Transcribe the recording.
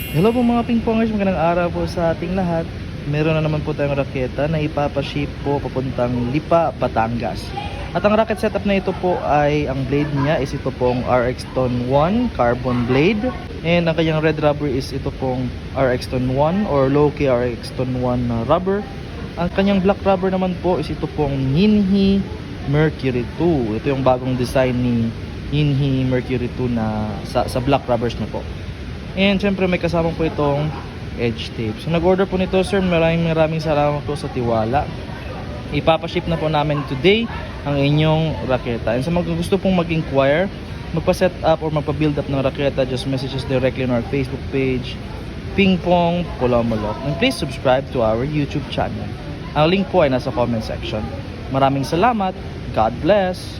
Hello po mga pingpongers, magandang araw po sa ating lahat. Meron na naman po tayong raketa na ipapaship po papuntang Lipa, Batangas. At ang rocket setup na ito po ay, ang blade niya is ito pong RX-Ton 1 carbon blade. And ang kanyang red rubber is ito pong RX-Ton 1 or low-K RX-Ton 1 na rubber. Ang kanyang black rubber naman po is ito pong Yinhe Mercury 2. Ito yung bagong design ni Yinhe Mercury 2 na sa black rubbers na po. And syempre may kasama po itong edge tape. So nag-order po nito sir, maraming salamat po sa tiwala. Ipapaship na po namin today ang inyong raketa. And sa mga gusto pong mag-inquire, magpa-set up or magpa-build up ng raketa, just message us directly on our Facebook page, Pingpong Polomolok. And please subscribe to our YouTube channel. Ang link po ay nasa comment section. Maraming salamat. God bless.